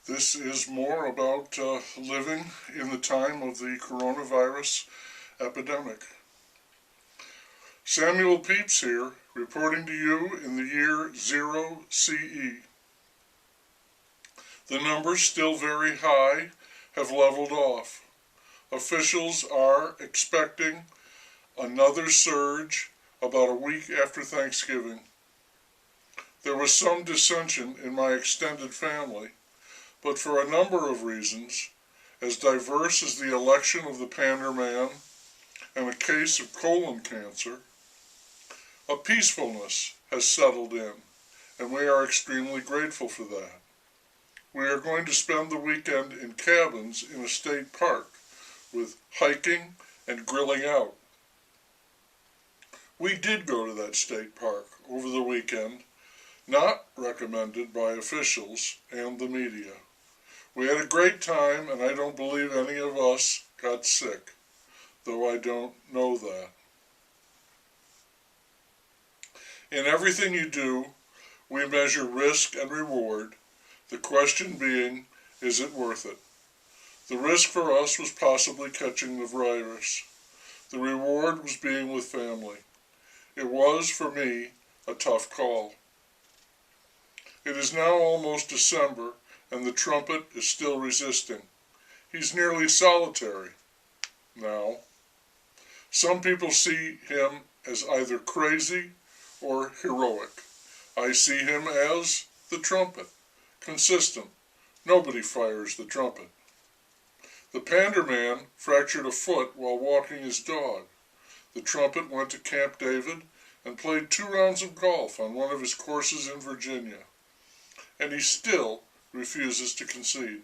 This is more about living in the time of the coronavirus epidemic. Samuel Pepys here, reporting to you in the year 0 CE. The numbers, still very high, have leveled off. Officials are expecting another surge about a week after Thanksgiving. There was some dissension in my extended family, but for a number of reasons, as diverse as the election of the Pander man and a case of colon cancer, a peacefulness has settled in, and we are extremely grateful for that. We are going to spend the weekend in cabins in a state park with hiking and grilling out. We did go to that state park over the weekend, not recommended by officials and the media. We had a great time, and I don't believe any of us got sick, though I don't know that. In everything you do, we measure risk and reward, the question being, is it worth it? The risk for us was possibly catching the virus. The reward was being with family. It was, for me, a tough call. It is now almost December, and the trumpet is still resisting. He's nearly solitary now. Some people see him as either crazy or heroic. I see him as the trumpet, consistent. Nobody fires the trumpet. The Pander man fractured a foot while walking his dog. The trumpet went to Camp David and played 2 rounds of golf on one of his courses in Virginia. And he still refuses to concede.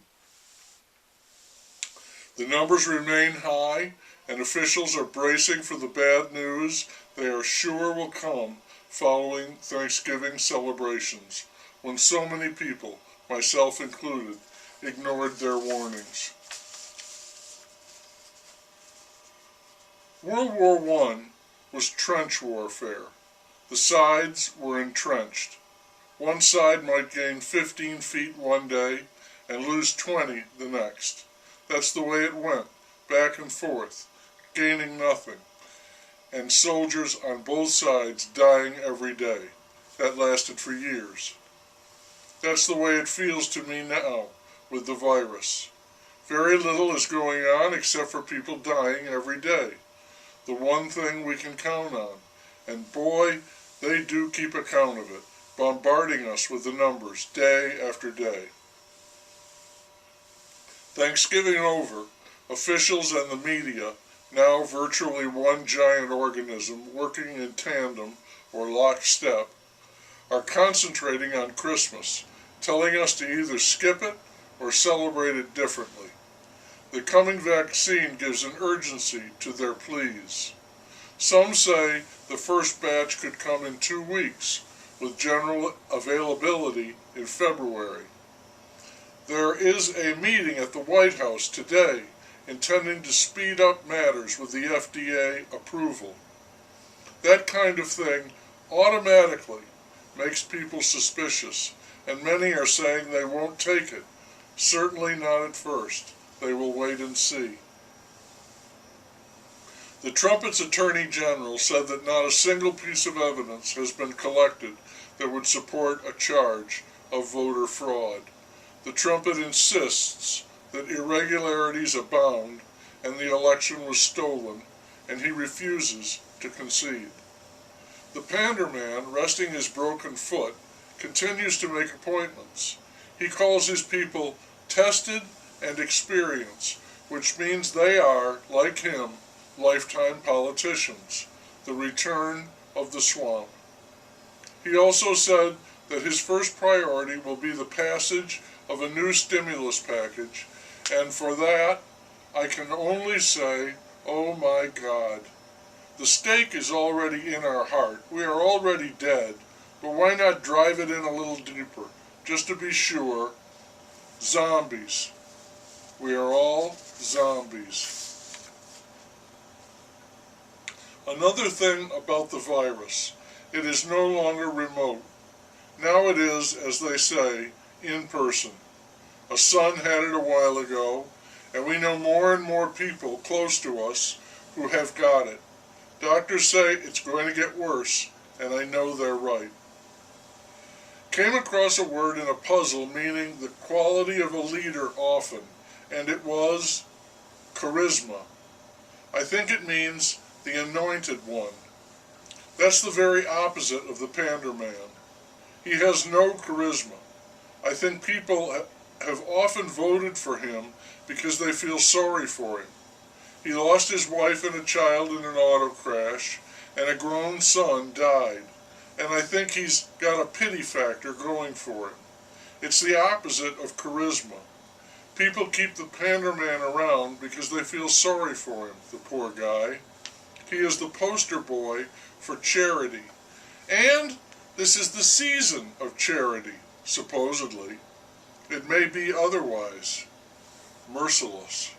The numbers remain high, and officials are bracing for the bad news they are sure will come following Thanksgiving celebrations, when so many people, myself included, ignored their warnings. World War I was trench warfare. The sides were entrenched. One side might gain 15 feet one day and lose 20 the next. That's the way it went, back and forth, gaining nothing, and soldiers on both sides dying every day. That lasted for years. That's the way it feels to me now with the virus. Very little is going on except for people dying every day. The one thing we can count on, and boy, they do keep account of it, bombarding us with the numbers day after day. Thanksgiving over, officials and the media, now virtually one giant organism working in tandem or lockstep, are concentrating on Christmas, telling us to either skip it or celebrate it differently. The coming vaccine gives an urgency to their pleas. Some say the first batch could come in 2 weeks, with general availability in February. There is a meeting at the White House today intending to speed up matters with the FDA approval. That kind of thing automatically makes people suspicious, and many are saying they won't take it. Certainly not at first. They will wait and see. The trumpet's attorney general said that not a single piece of evidence has been collected that would support a charge of voter fraud. The trumpet insists that irregularities abound and the election was stolen, and he refuses to concede. The Pander man, resting his broken foot, continues to make appointments. He calls his people tested and experienced, which means they are, like him, lifetime politicians, the return of the swamp. He also said that his first priority will be the passage of a new stimulus package, and for that, I can only say, oh my God. The stake is already in our heart. We are already dead, but why not drive it in a little deeper, just to be sure? Zombies. We are all zombies. Another thing about the virus, it is no longer remote. Now it is, as they say, in person. A son had it a while ago, and we know more and more people close to us who have got it. Doctors say it's going to get worse, and I know they're right. Came across a word in a puzzle meaning the quality of a leader often, and it was charisma. I think it means the anointed one. That's the very opposite of the pander man. He has no charisma. I think people have often voted for him because they feel sorry for him. He lost his wife and a child in an auto crash, and a grown son died. And I think he's got a pity factor going for him. It's the opposite of charisma. People keep the pander man around because they feel sorry for him, the poor guy. He is the poster boy for charity. And this is the season of charity, supposedly. It may be otherwise. Merciless.